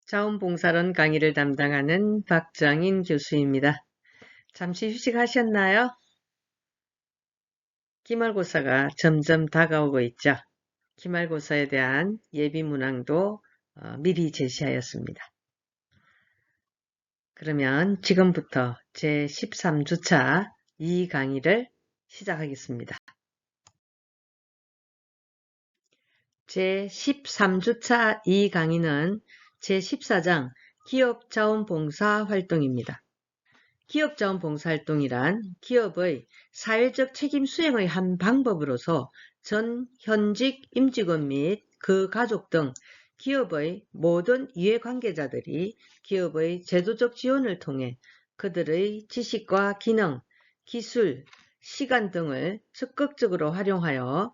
자원봉사론 강의를 담당하는 박정인 교수입니다. 잠시 휴식하셨나요? 기말고사가 점점 다가오고 있죠. 기말고사에 대한 예비문항도 미리 제시하였습니다. 그러면 지금부터 제13주차 이 강의를 시작하겠습니다. 제13주차 이 강의는 제14장 기업자원봉사 활동입니다. 기업자원봉사활동이란 기업의 사회적 책임 수행의 한 방법으로서 전 현직 임직원 및 그 가족 등 기업의 모든 이해관계자들이 기업의 제도적 지원을 통해 그들의 지식과 기능, 기술, 시간 등을 적극적으로 활용하여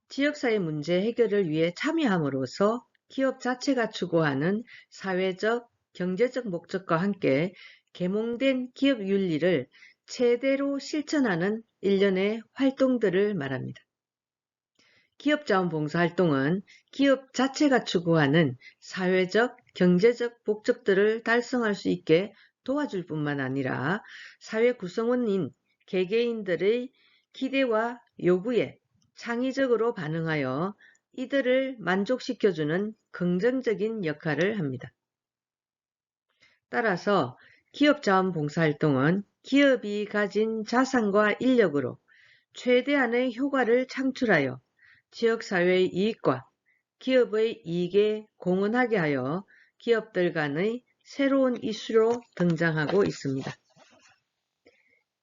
지역사회 문제 해결을 위해 참여함으로써 기업 자체가 추구하는 사회적, 경제적 목적과 함께 계몽된 기업 윤리를 최대로 실천하는 일련의 활동들을 말합니다. 기업자원봉사활동은 기업 자체가 추구하는 사회적, 경제적 목적들을 달성할 수 있게 도와줄 뿐만 아니라 사회 구성원인 개개인들의 기대와 요구에 창의적으로 반응하여 이들을 만족시켜주는 긍정적인 역할을 합니다. 따라서 기업자원봉사활동은 기업이 가진 자산과 인력으로 최대한의 효과를 창출하여 지역사회의 이익과 기업의 이익에 공헌하게 하여 기업들 간의 새로운 이슈로 등장하고 있습니다.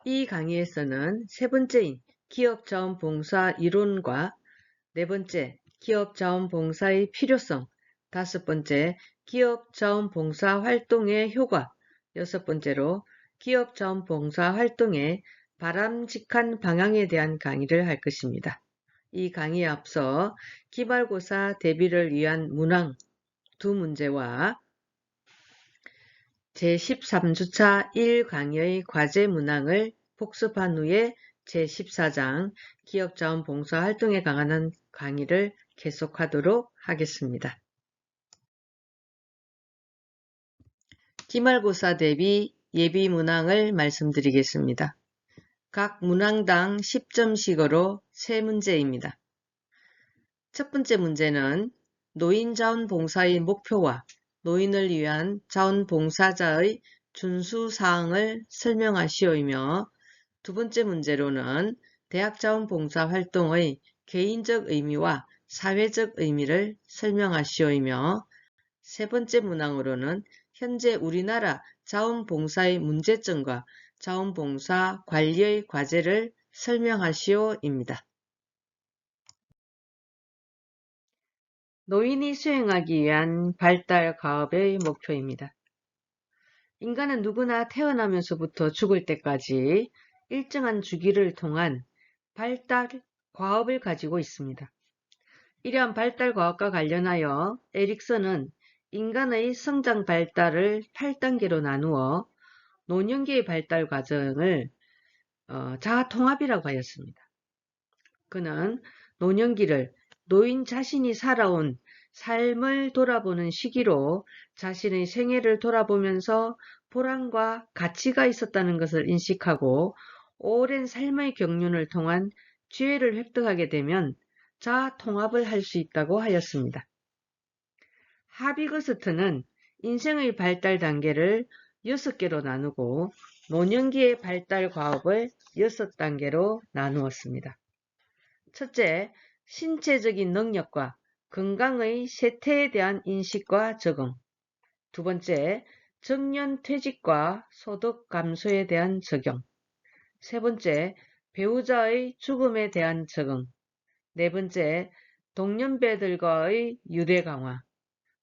이 강의에서는 세 번째인 기업자원봉사 이론과 네 번째, 기업자원봉사의 필요성, 다섯 번째, 기업자원봉사 활동의 효과, 여섯 번째로 기업자원봉사 활동의 바람직한 방향에 대한 강의를 할 것입니다. 이 강의에 앞서 기말고사 대비를 위한 문항 두 문제와 제13주차 1강의의 과제 문항을 복습한 후에 제14장 기업자원봉사 활동에 관한 강의를 계속하도록 하겠습니다. 기말고사 대비 예비 문항을 말씀드리겠습니다. 각 문항당 10점씩으로 3문제입니다. 첫 번째 문제는 노인자원봉사의 목표와 노인을 위한 자원봉사자의 준수사항을 설명하시오이며 두 번째 문제로는 대학자원봉사 활동의 개인적 의미와 사회적 의미를 설명하시오이며 세 번째 문항으로는 현재 우리나라 자원봉사의 문제점과 자원봉사 관리의 과제를 설명하시오입니다. 노인이 수행하기 위한 발달 과업의 목표입니다. 인간은 누구나 태어나면서부터 죽을 때까지 일정한 주기를 통한 발달 과업을 가지고 있습니다. 이러한 발달 과업과 관련하여 에릭슨은 인간의 성장 발달을 8단계로 나누어 노년기의 발달 과정을 자아통합이라고 하였습니다. 그는 노년기를 노인 자신이 살아온 삶을 돌아보는 시기로 자신의 생애를 돌아보면서 보람과 가치가 있었다는 것을 인식하고 오랜 삶의 경륜을 통한 지혜를 획득하게 되면 자아 통합을 할 수 있다고 하였습니다. 하비거스트는 인생의 발달 단계를 6개로 나누고 노년기의 발달 과업을 6단계로 나누었습니다. 첫째, 신체적인 능력과 건강의 쇠퇴에 대한 인식과 적응. 두 번째, 정년 퇴직과 소득 감소에 대한 적용. 세 번째, 배우자의 죽음에 대한 적응. 네 번째, 동년배들과의 유대 강화.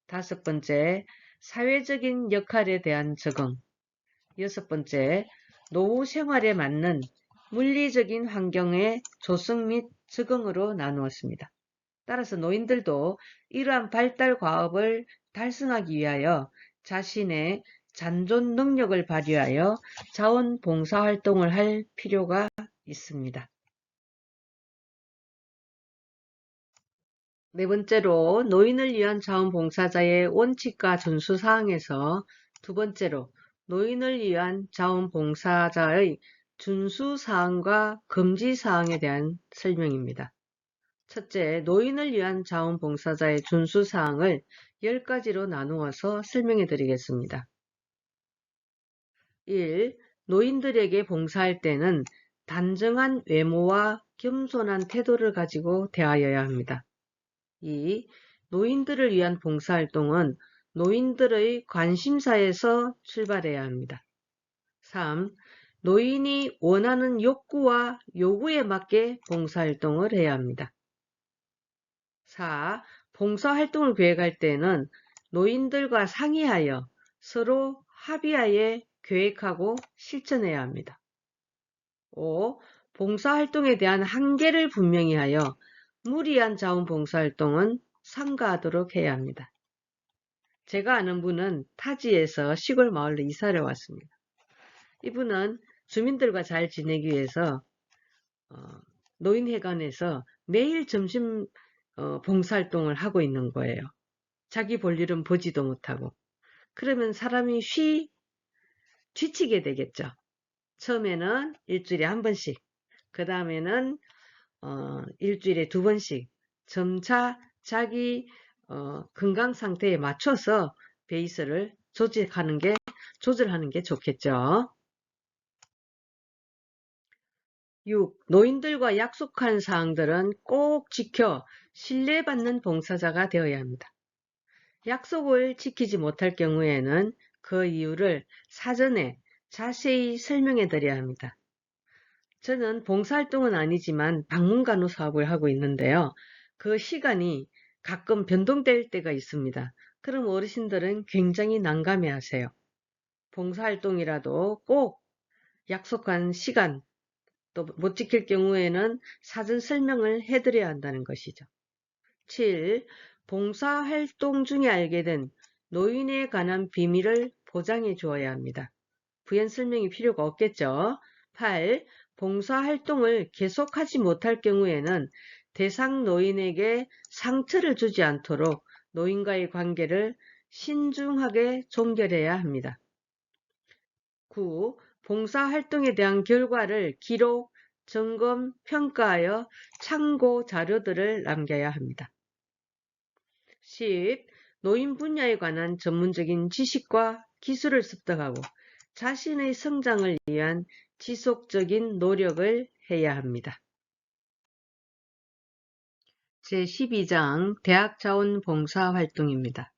다섯 번째, 사회적인 역할에 대한 적응. 여섯 번째, 노후 생활에 맞는 물리적인 환경의 조성 및 적응으로 나누었습니다. 따라서 노인들도 이러한 발달 과업을 달성하기 위하여 자신의 잔존 능력을 발휘하여 자원봉사 활동을 할 필요가 있습니다. 네 번째로 노인을 위한 자원봉사자의 원칙과 준수사항에서 두 번째로 노인을 위한 자원봉사자의 준수사항과 금지사항에 대한 설명입니다. 첫째, 노인을 위한 자원봉사자의 준수사항을 10가지로 나누어서 설명해 드리겠습니다. 1. 노인들에게 봉사할 때는 단정한 외모와 겸손한 태도를 가지고 대하여야 합니다. 2. 노인들을 위한 봉사활동은 노인들의 관심사에서 출발해야 합니다. 3. 노인이 원하는 욕구와 요구에 맞게 봉사활동을 해야 합니다. 4. 봉사활동을 계획할 때는 노인들과 상의하여 서로 합의하에 계획하고 실천해야 합니다. 5. 봉사활동에 대한 한계를 분명히 하여 무리한 자원봉사활동은 삼가하도록 해야 합니다. 제가 아는 분은 타지에서 시골 마을로 이사를 왔습니다. 이분은 주민들과 잘 지내기 위해서 노인회관에서 매일 점심 봉사활동을 하고 있는 거예요. 자기 볼 일은 보지도 못하고. 그러면 사람이 지치게 되겠죠. 처음에는 일주일에 한 번씩, 그 다음에는 일주일에 2번씩 점차 자기 건강 상태에 맞춰서 페이스를 조절하는 게 좋겠죠. 6. 노인들과 약속한 사항들은 꼭 지켜 신뢰받는 봉사자가 되어야 합니다. 약속을 지키지 못할 경우에는 그 이유를 사전에 자세히 설명해 드려야 합니다. 저는 봉사활동은 아니지만 방문간호 사업을 하고 있는데요. 그 시간이 가끔 변동될 때가 있습니다. 그럼 어르신들은 굉장히 난감해 하세요. 봉사활동이라도 꼭 약속한 시간 또 못 지킬 경우에는 사전 설명을 해드려야 한다는 것이죠. 7. 봉사활동 중에 알게 된 노인에 관한 비밀을 보장해 주어야 합니다. 부연 설명이 필요가 없겠죠. 8. 봉사활동을 계속하지 못할 경우에는 대상 노인에게 상처를 주지 않도록 노인과의 관계를 신중하게 종결해야 합니다. 9. 봉사활동에 대한 결과를 기록, 점검, 평가하여 참고 자료들을 남겨야 합니다. 10. 노인 분야에 관한 전문적인 지식과 기술을 습득하고 자신의 성장을 위한 지속적인 노력을 해야 합니다. 제12장 대학자원봉사활동입니다.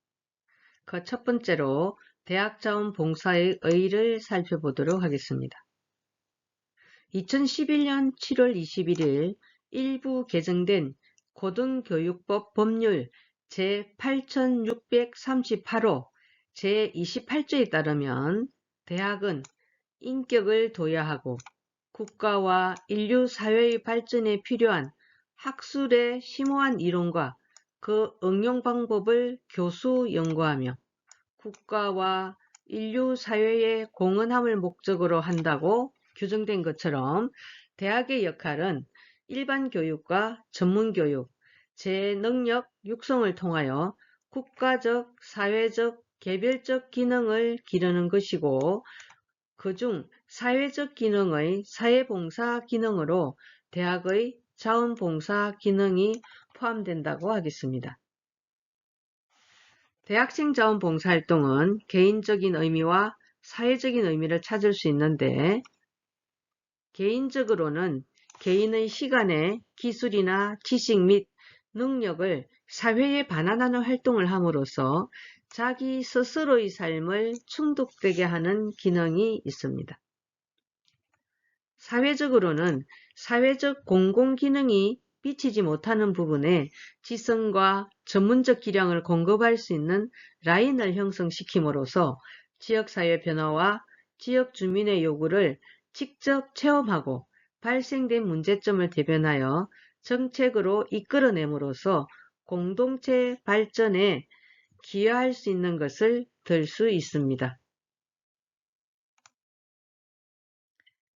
그 첫 번째로 대학자원봉사의 의의를 살펴보도록 하겠습니다. 2011년 7월 21일 일부 개정된 고등교육법 법률 제8638호 제28조에 따르면 대학은 인격을 도야하고 국가와 인류 사회의 발전에 필요한 학술의 심오한 이론과 그 응용 방법을 교수 연구하며 국가와 인류 사회의 공헌함을 목적으로 한다고 규정된 것처럼 대학의 역할은 일반 교육과 전문 교육, 재능력 육성을 통하여 국가적, 사회적, 개별적 기능을 기르는 것이고 그중 사회적 기능의 사회봉사 기능으로 대학의 자원봉사 기능이 포함된다고 하겠습니다. 대학생 자원봉사활동은 개인적인 의미와 사회적인 의미를 찾을 수 있는데 개인적으로는 개인의 시간에 기술이나 지식 및 능력을 사회에 반환하는 활동을 함으로써 자기 스스로의 삶을 충족되게 하는 기능이 있습니다. 사회적으로는 사회적 공공기능이 비치지 못하는 부분에 지성과 전문적 기량을 공급할 수 있는 라인을 형성시킴으로써 지역사회 변화와 지역 주민의 요구를 직접 체험하고 발생된 문제점을 대변하여 정책으로 이끌어냄으로써 공동체 발전에 기여할 수 있는 것을 들 수 있습니다.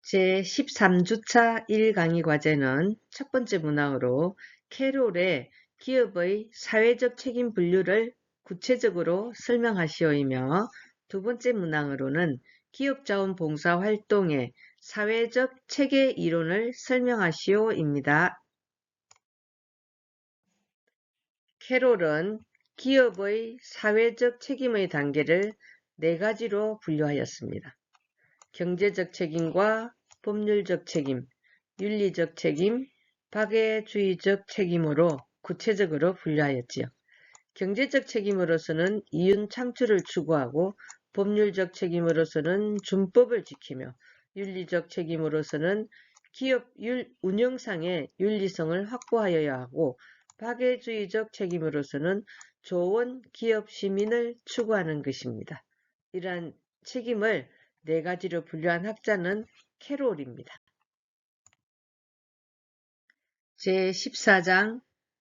제13주차 1강의 과제는 첫 번째 문항으로 캐롤의 기업의 사회적 책임 분류를 구체적으로 설명하시오이며 두 번째 문항으로는 기업자원봉사 활동의 사회적 체계 이론을 설명하시오입니다. 캐롤은 기업의 사회적 책임의 단계를 네 가지로 분류하였습니다. 경제적 책임과 법률적 책임, 윤리적 책임, 박애주의적 책임으로 구체적으로 분류하였지요. 경제적 책임으로서는 이윤 창출을 추구하고 법률적 책임으로서는 준법을 지키며 윤리적 책임으로서는 기업 운영상의 윤리성을 확보하여야 하고 박애주의적 책임으로서는 좋은 기업 시민을 추구하는 것입니다. 이러한 책임을 네 가지로 분류한 학자는 캐롤입니다. 제14장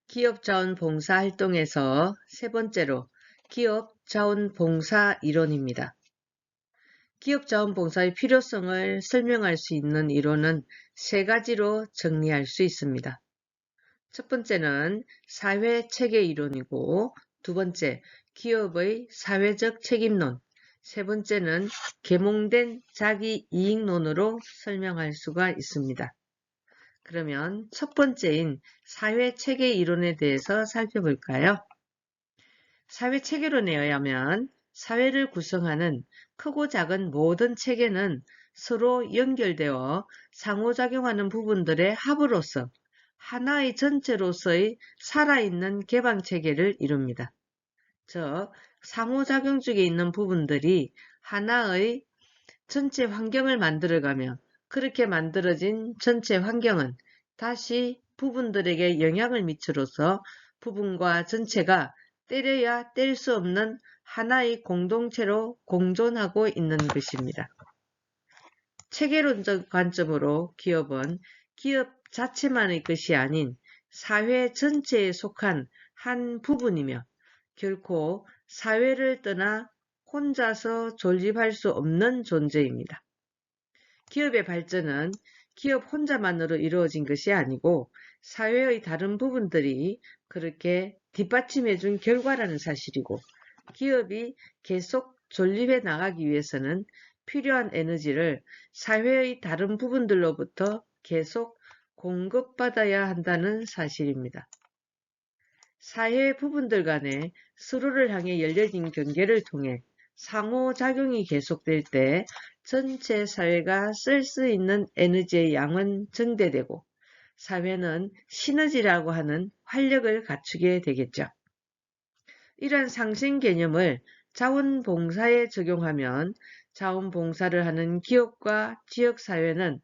기업자원봉사 활동에서 세 번째로 기업자원봉사 이론입니다. 기업자원봉사의 필요성을 설명할 수 있는 이론은 세 가지로 정리할 수 있습니다. 첫 번째는 사회체계 이론이고, 두 번째 기업의 사회적 책임론, 세 번째는 계몽된 자기이익론으로 설명할 수가 있습니다. 그러면 첫 번째인 사회체계 이론에 대해서 살펴볼까요? 사회체계론에 의하면 사회를 구성하는 크고 작은 모든 체계는 서로 연결되어 상호작용하는 부분들의 합으로서 하나의 전체로서의 살아있는 개방체계를 이룹니다. 즉, 상호작용 중에 있는 부분들이 하나의 전체 환경을 만들어가며 그렇게 만들어진 전체 환경은 다시 부분들에게 영향을 미치로써 부분과 전체가 떼려야 뗄 수 없는 하나의 공동체로 공존하고 있는 것입니다. 체계론적 관점으로 기업은 기업 자체만의 것이 아닌 사회 전체에 속한 한 부분이며 결코 사회를 떠나 혼자서 존립할 수 없는 존재입니다. 기업의 발전은 기업 혼자만으로 이루어진 것이 아니고 사회의 다른 부분들이 그렇게 뒷받침해준 결과라는 사실이고, 기업이 계속 존립해 나가기 위해서는 필요한 에너지를 사회의 다른 부분들로부터 계속 공급받아야 한다는 사실입니다. 사회 부분들 간에 서로를 향해 열려진 경계를 통해 상호작용이 계속될 때 전체 사회가 쓸 수 있는 에너지의 양은 증대되고 사회는 시너지라고 하는 활력을 갖추게 되겠죠. 이러한 상생 개념을 자원봉사에 적용하면 자원봉사를 하는 기업과 지역사회는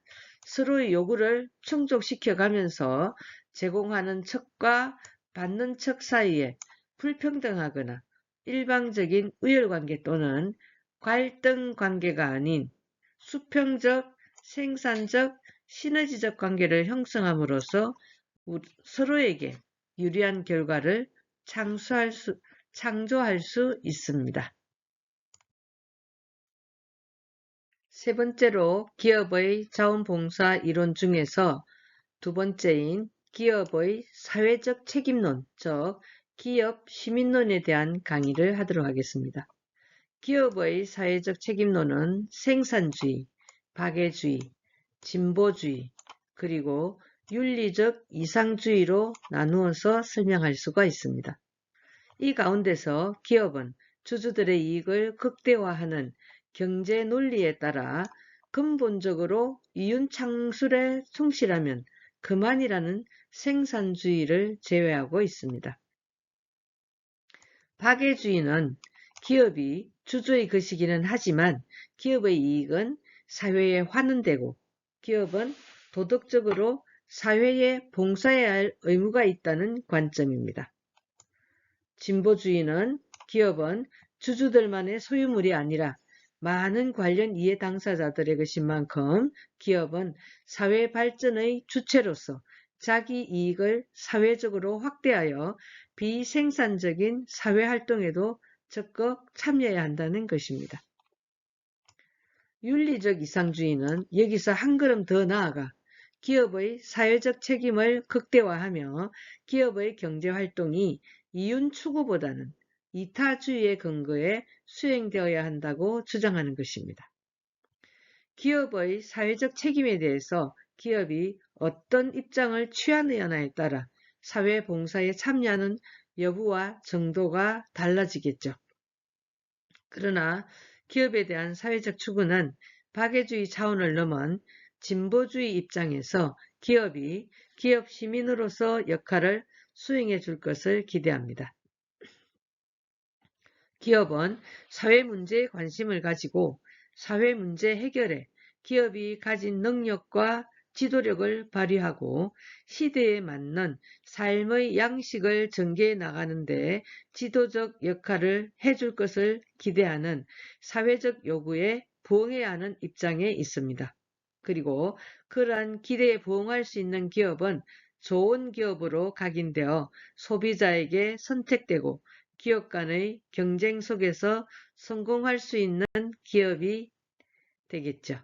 서로의 요구를 충족시켜가면서 제공하는 척과 받는 척 사이에 불평등하거나 일방적인 우열관계 또는 갈등 관계가 아닌 수평적, 생산적, 시너지적 관계를 형성함으로써 서로에게 유리한 결과를 창조할 수 있습니다. 세 번째로 기업의 자원봉사 이론 중에서 두 번째인 기업의 사회적 책임론, 즉 기업 시민론에 대한 강의를 하도록 하겠습니다. 기업의 사회적 책임론은 생산주의, 박애주의, 진보주의, 그리고 윤리적 이상주의로 나누어서 설명할 수가 있습니다. 이 가운데서 기업은 주주들의 이익을 극대화하는 경제 논리에 따라 근본적으로 이윤 창출에 충실하면 그만이라는 생산주의를 제외하고 있습니다. 박애주의는 기업이 주주의 것이기는 하지만 기업의 이익은 사회에 환원되고 기업은 도덕적으로 사회에 봉사해야 할 의무가 있다는 관점입니다. 진보주의는 기업은 주주들만의 소유물이 아니라 많은 관련 이해 당사자들의 것인 만큼 기업은 사회 발전의 주체로서 자기 이익을 사회적으로 확대하여 비생산적인 사회활동에도 적극 참여해야 한다는 것입니다. 윤리적 이상주의는 여기서 한 걸음 더 나아가 기업의 사회적 책임을 극대화하며 기업의 경제활동이 이윤 추구보다는 이타주의의 근거에 수행되어야 한다고 주장하는 것입니다. 기업의 사회적 책임에 대해서 기업이 어떤 입장을 취하느냐에 따라 사회봉사에 참여하는 여부와 정도가 달라지겠죠. 그러나 기업에 대한 사회적 추구는 박애주의 차원을 넘은 진보주의 입장에서 기업이 기업 시민으로서 역할을 수행해 줄 것을 기대합니다. 기업은 사회 문제에 관심을 가지고 사회 문제 해결에 기업이 가진 능력과 지도력을 발휘하고 시대에 맞는 삶의 양식을 전개해 나가는 데 지도적 역할을 해줄 것을 기대하는 사회적 요구에 부응해야 하는 입장에 있습니다. 그리고 그러한 기대에 부응할 수 있는 기업은 좋은 기업으로 각인되어 소비자에게 선택되고 기업 간의 경쟁 속에서 성공할 수 있는 기업이 되겠죠.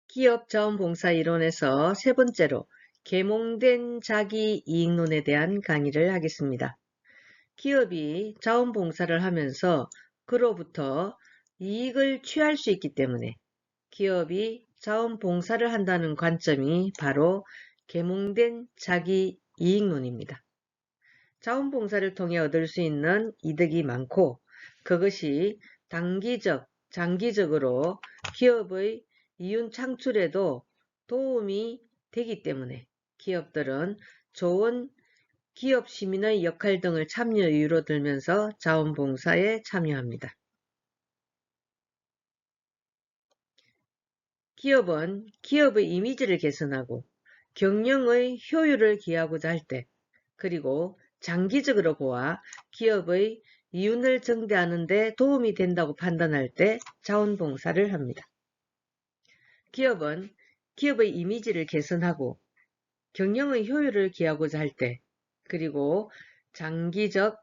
기업 자원봉사 이론에서 세 번째로 계몽된 자기이익론에 대한 강의를 하겠습니다. 기업이 자원봉사를 하면서 그로부터 이익을 취할 수 있기 때문에 기업이 자원봉사를 한다는 관점이 바로 계몽된 자기이익론입니다. 자원봉사를 통해 얻을 수 있는 이득이 많고 그것이 단기적, 장기적으로 기업의 이윤 창출에도 도움이 되기 때문에 기업들은 좋은 기업 시민의 역할 등을 참여 이유로 들면서 자원봉사에 참여합니다. 기업은 기업의 이미지를 개선하고 경영의 효율을 기하고자 할 때, 그리고 장기적으로 보아 기업의 이윤을 증대하는 데 도움이 된다고 판단할 때 자원봉사를 합니다. 기업은 기업의 이미지를 개선하고 경영의 효율을 기하고자 할 때, 그리고 장기적으로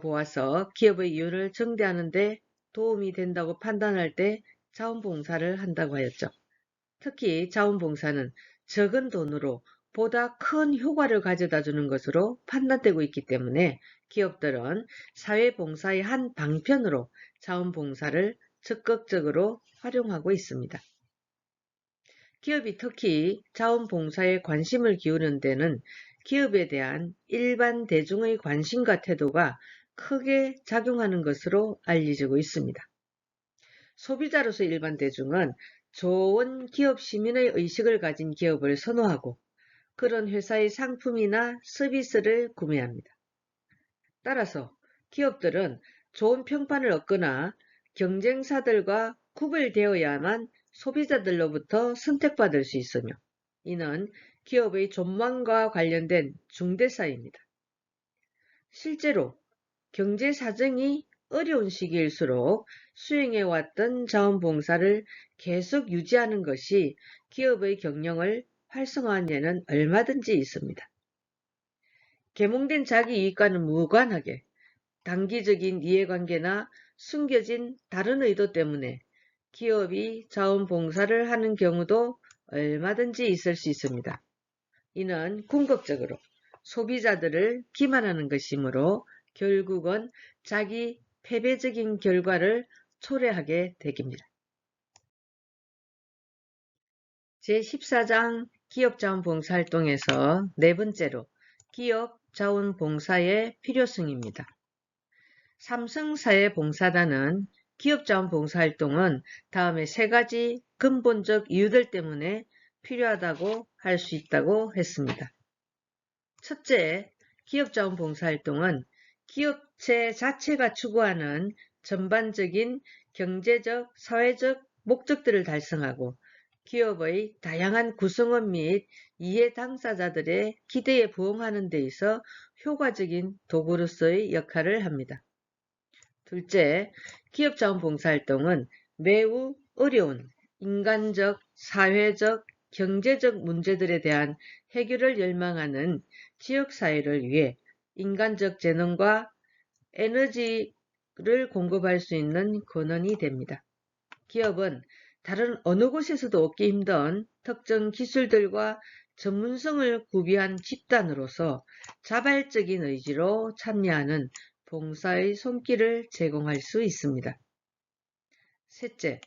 보아서 기업의 이윤을 증대하는 데 도움이 된다고 판단할 때 자원봉사를 한다고 하였죠. 특히 자원봉사는 적은 돈으로 보다 큰 효과를 가져다 주는 것으로 판단되고 있기 때문에 기업들은 사회봉사의 한 방편으로 자원봉사를 적극적으로 활용하고 있습니다. 기업이 특히 자원봉사에 관심을 기울이는 데는 기업에 대한 일반 대중의 관심과 태도가 크게 작용하는 것으로 알려지고 있습니다. 소비자로서 일반 대중은 좋은 기업 시민의 의식을 가진 기업을 선호하고 그런 회사의 상품이나 서비스를 구매합니다. 따라서 기업들은 좋은 평판을 얻거나 경쟁사들과 구별되어야만 소비자들로부터 선택받을 수 있으며 이는 기업의 존망과 관련된 중대사입니다. 실제로 경제 사정이 어려운 시기일수록 수행해왔던 자원봉사를 계속 유지하는 것이 기업의 경영을 활성화하는 데는 얼마든지 있습니다. 계몽된 자기이익과는 무관하게 단기적인 이해관계나 숨겨진 다른 의도 때문에 기업이 자원봉사를 하는 경우도 얼마든지 있을 수 있습니다. 이는 궁극적으로 소비자들을 기만하는 것이므로 결국은 자기 패배적인 결과를 초래하게 됩니다. 제14장 기업자원봉사활동에서 네 번째로 기업자원봉사의 필요성입니다. 삼성사회봉사단은 기업자원봉사활동은 다음의 세 가지 근본적 이유들 때문에 필요하다고 할 수 있다고 했습니다. 첫째, 기업자원봉사활동은 기업체 자체가 추구하는 전반적인 경제적, 사회적 목적들을 달성하고 기업의 다양한 구성원 및 이해 당사자들의 기대에 부응하는 데 있어 효과적인 도구로서의 역할을 합니다. 둘째, 기업자원봉사활동은 매우 어려운 인간적, 사회적, 경제적 문제들에 대한 해결을 열망하는 지역사회를 위해 인간적 재능과 에너지를 공급할 수 있는 근원이 됩니다. 기업은 다른 어느 곳에서도 얻기 힘든 특정 기술들과 전문성을 구비한 집단으로서 자발적인 의지로 참여하는 봉사의 손길을 제공할 수 있습니다. 셋째,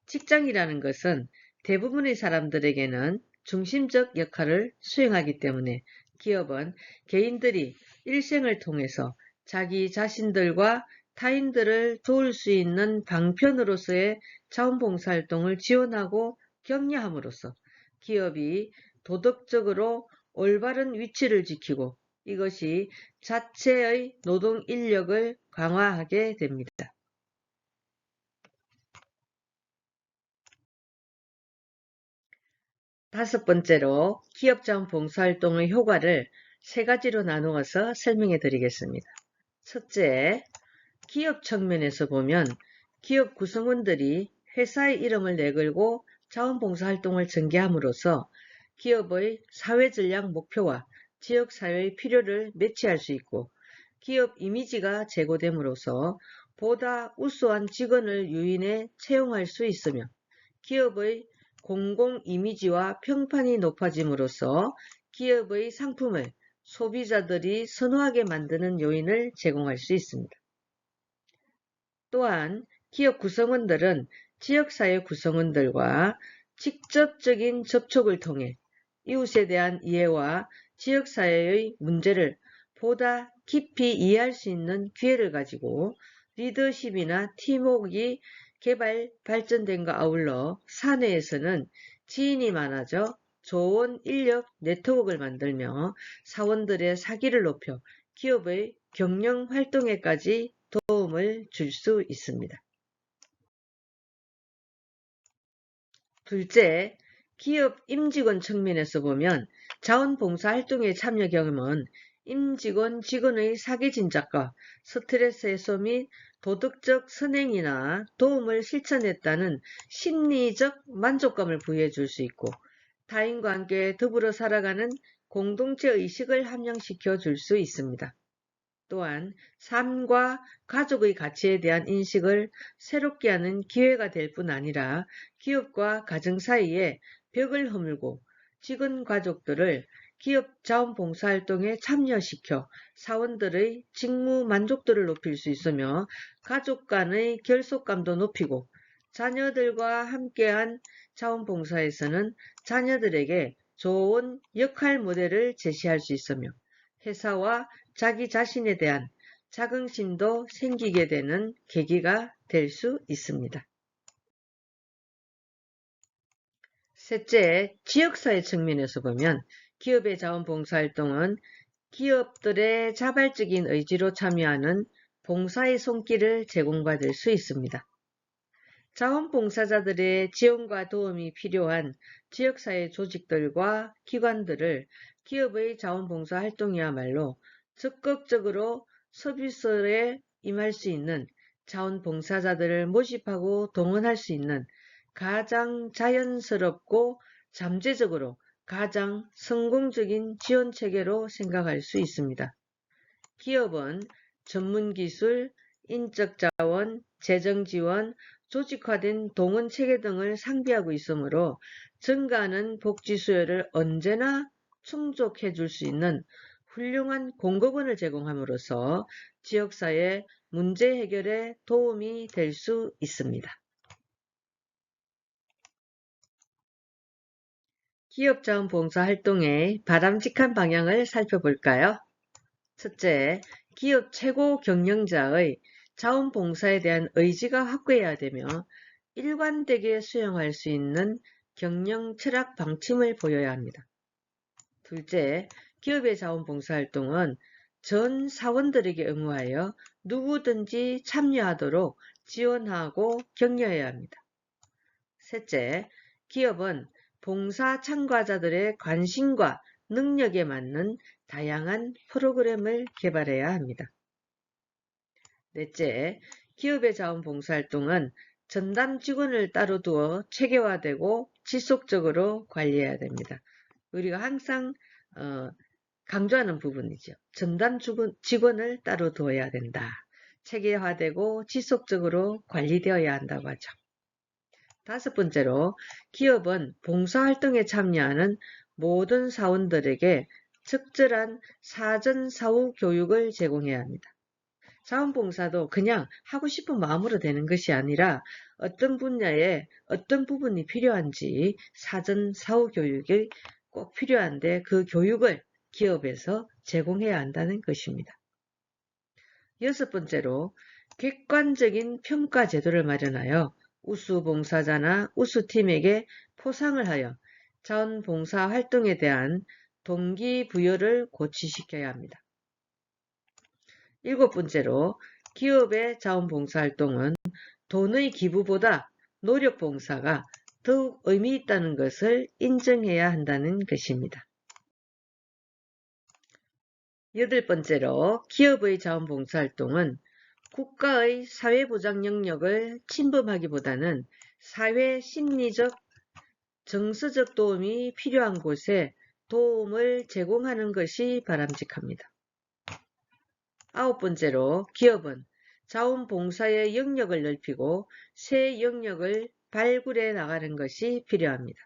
직장이라는 것은 대부분의 사람들에게는 중심적 역할을 수행하기 때문에 기업은 개인들이 일생을 통해서 자기 자신들과 타인들을 도울 수 있는 방편으로서의 자원봉사활동을 지원하고 격려함으로써 기업이 도덕적으로 올바른 위치를 지키고 이것이 자체의 노동 인력을 강화하게 됩니다. 다섯 번째로 기업자원 봉사활동의 효과를 세 가지로 나누어서 설명해 드리겠습니다. 첫째, 기업 측면에서 보면 기업 구성원들이 회사의 이름을 내걸고 자원봉사활동을 전개함으로써 기업의 사회전략 목표와 지역사회의 필요를 매치할 수 있고 기업 이미지가 제고됨으로써 보다 우수한 직원을 유인해 채용할 수 있으며 기업의 공공 이미지와 평판이 높아짐으로써 기업의 상품을 소비자들이 선호하게 만드는 요인을 제공할 수 있습니다. 또한 기업 구성원들은 지역사회 구성원들과 직접적인 접촉을 통해 이웃에 대한 이해와 지역사회의 문제를 보다 깊이 이해할 수 있는 기회를 가지고 리더십이나 팀워크가 발전됨과 아울러 사내에서는 지인이 많아져 좋은 인력 네트워크를 만들며 사원들의 사기를 높여 기업의 경영 활동에까지 도움을 줄 수 있습니다. 둘째, 기업 임직원 측면에서 보면 자원봉사활동의 참여 경험은 임직원 직원의 사기 진작과 스트레스 해소 및 도덕적 선행이나 도움을 실천했다는 심리적 만족감을 부여해 줄 수 있고 타인과 함께 더불어 살아가는 공동체 의식을 함양시켜 줄 수 있습니다. 또한 삶과 가족의 가치에 대한 인식을 새롭게 하는 기회가 될 뿐 아니라 기업과 가정 사이에 벽을 허물고 직원 가족들을 기업 자원봉사활동에 참여시켜 사원들의 직무 만족도를 높일 수 있으며 가족 간의 결속감도 높이고 자녀들과 함께한 자원봉사에서는 자녀들에게 좋은 역할 모델을 제시할 수 있으며 회사와 자기 자신에 대한 자긍심도 생기게 되는 계기가 될 수 있습니다. 셋째, 지역사회 측면에서 보면 기업의 자원봉사활동은 기업들의 자발적인 의지로 참여하는 봉사의 손길을 제공받을 수 있습니다. 자원봉사자들의 지원과 도움이 필요한 지역사회 조직들과 기관들을 기업의 자원봉사활동이야말로 적극적으로 서비스에 임할 수 있는 자원봉사자들을 모집하고 동원할 수 있는 가장 자연스럽고 잠재적으로 가장 성공적인 지원체계로 생각할 수 있습니다. 기업은 전문기술, 인적자원, 재정지원, 조직화된 동원체계 등을 상비하고 있으므로 증가하는 복지 수요를 언제나 충족해 줄 수 있는 훌륭한 공급원을 제공함으로써 지역사회 문제 해결에 도움이 될 수 있습니다. 기업자원봉사활동의 바람직한 방향을 살펴볼까요? 첫째, 기업 최고 경영자의 자원봉사에 대한 의지가 확고해야 되며 일관되게 수행할 수 있는 경영 철학 방침을 보여야 합니다. 둘째, 기업의 자원봉사활동은 전 사원들에게 응모하여 누구든지 참여하도록 지원하고 격려해야 합니다. 셋째, 기업은 봉사 참가자들의 관심과 능력에 맞는 다양한 프로그램을 개발해야 합니다. 넷째, 기업의 자원봉사활동은 전담 직원을 따로 두어 체계화되고 지속적으로 관리해야 됩니다. 우리가 항상 강조하는 부분이죠. 전담 직원을 따로 두어야 된다. 체계화되고 지속적으로 관리되어야 한다고 하죠. 5번째로 기업은 봉사활동에 참여하는 모든 사원들에게 적절한 사전 사후 교육을 제공해야 합니다. 자원봉사도 그냥 하고 싶은 마음으로 되는 것이 아니라 어떤 분야에 어떤 부분이 필요한지 사전 사후 교육이 꼭 필요한데 그 교육을 기업에서 제공해야 한다는 것입니다. 6번째로 객관적인 평가 제도를 마련하여 우수봉사자나 우수팀에게 포상을 하여 자원봉사 활동에 대한 동기부여를 고취시켜야 합니다. 7번째로 기업의 자원봉사활동은 돈의 기부보다 노력봉사가 더욱 의미 있다는 것을 인정해야 한다는 것입니다. 8번째로 기업의 자원봉사활동은 국가의 사회보장 영역을 침범하기보다는 사회 심리적, 정서적 도움이 필요한 곳에 도움을 제공하는 것이 바람직합니다. 9번째로 기업은 자원봉사의 영역을 넓히고 새 영역을 발굴해 나가는 것이 필요합니다.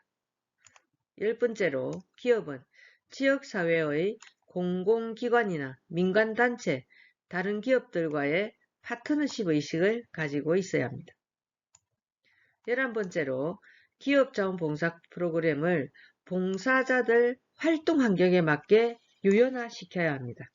10번째로 기업은 지역사회의 공공기관이나 민간단체, 다른 기업들과의 파트너십 의식을 가지고 있어야 합니다. 11번째로 기업 자원봉사 프로그램을 봉사자들 활동 환경에 맞게 유연화시켜야 합니다.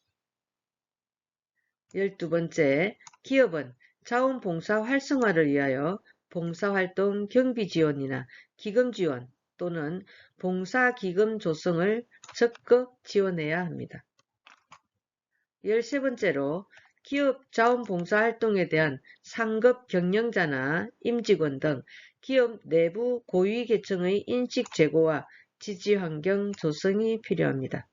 12번째, 기업은 자원봉사 활성화를 위하여 봉사활동 경비 지원이나 기금 지원 또는 봉사기금 조성을 적극 지원해야 합니다. 13번째로 기업 자원봉사활동에 대한 상급 경영자나 임직원 등 기업 내부 고위계층의 인식 제고와 지지환경 조성이 필요합니다.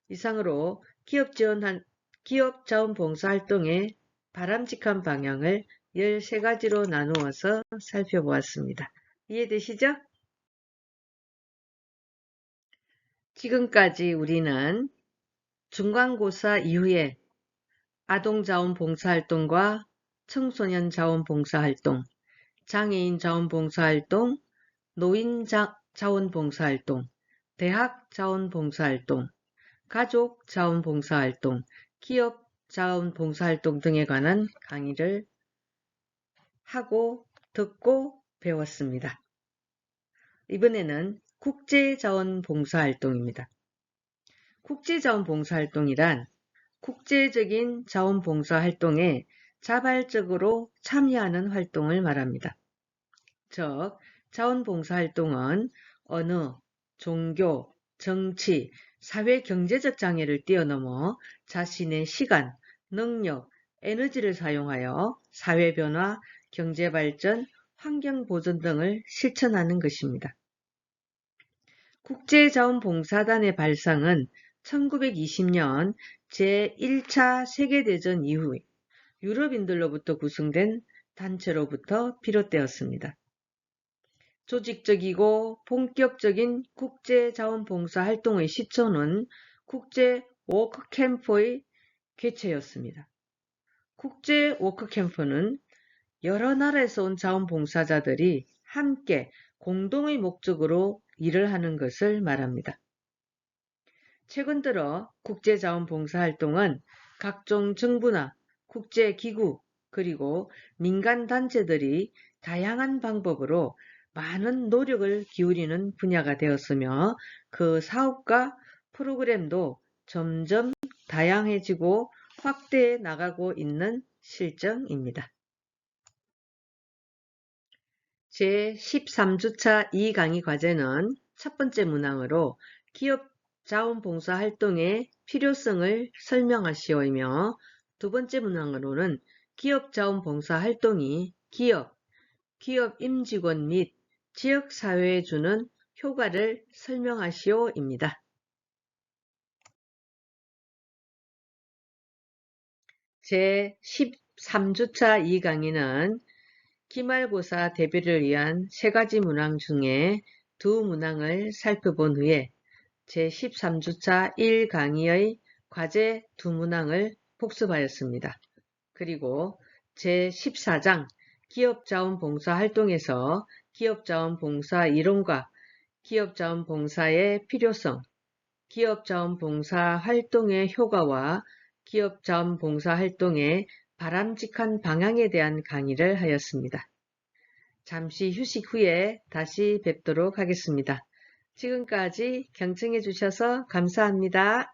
이상으로 기업 자원봉사활동의 바람직한 방향을 13가지로 나누어서 살펴보았습니다. 이해되시죠? 지금까지 우리는 중간고사 이후에 아동자원봉사활동과 청소년 자원봉사활동, 장애인 자원봉사활동, 노인 자원봉사활동, 대학 자원봉사활동, 가족 자원봉사활동, 기업 자원봉사활동 등에 관한 강의를 하고 듣고 배웠습니다. 이번에는 국제자원봉사활동입니다. 국제자원봉사활동이란 국제적인 자원봉사활동에 자발적으로 참여하는 활동을 말합니다. 즉, 자원봉사활동은 언어, 종교, 정치, 사회 경제적 장애를 뛰어넘어 자신의 시간, 능력, 에너지를 사용하여 사회변화, 경제발전, 환경보존 등을 실천하는 것입니다. 국제자원봉사단의 발상은 1920년 제1차 세계대전 이후 유럽인들로부터 구성된 단체로부터 비롯되었습니다. 조직적이고 본격적인 국제자원봉사 활동의 시초는 국제 워크캠프의 개최였습니다. 국제 워크캠프는 여러 나라에서 온 자원봉사자들이 함께 공동의 목적으로 일을 하는 것을 말합니다. 최근 들어 국제자원봉사활동은 각종 정부나 국제기구 그리고 민간단체들이 다양한 방법으로 많은 노력을 기울이는 분야가 되었으며 그 사업과 프로그램도 점점 다양해지고 확대해 나가고 있는 실정입니다. 제13주차 2강의 과제는 첫 번째 문항으로 기업 자원봉사 활동의 필요성을 설명하시오이며 두 번째 문항으로는 기업 자원봉사 활동이 기업 임직원 및 지역사회에 주는 효과를 설명하시오입니다. 제13주차 2강의는 기말고사 대비를 위한 3가지 문항 중에 2문항을 살펴본 후에 제13주차 1강의의 과제 2문항을 복습하였습니다. 그리고 제14장 기업자원봉사 활동에서 기업자원봉사 이론과 기업자원봉사의 필요성, 기업자원봉사 활동의 효과와 기업자원봉사 활동의 바람직한 방향에 대한 강의를 하였습니다. 잠시 휴식 후에 다시 뵙도록 하겠습니다. 지금까지 경청해 주셔서 감사합니다.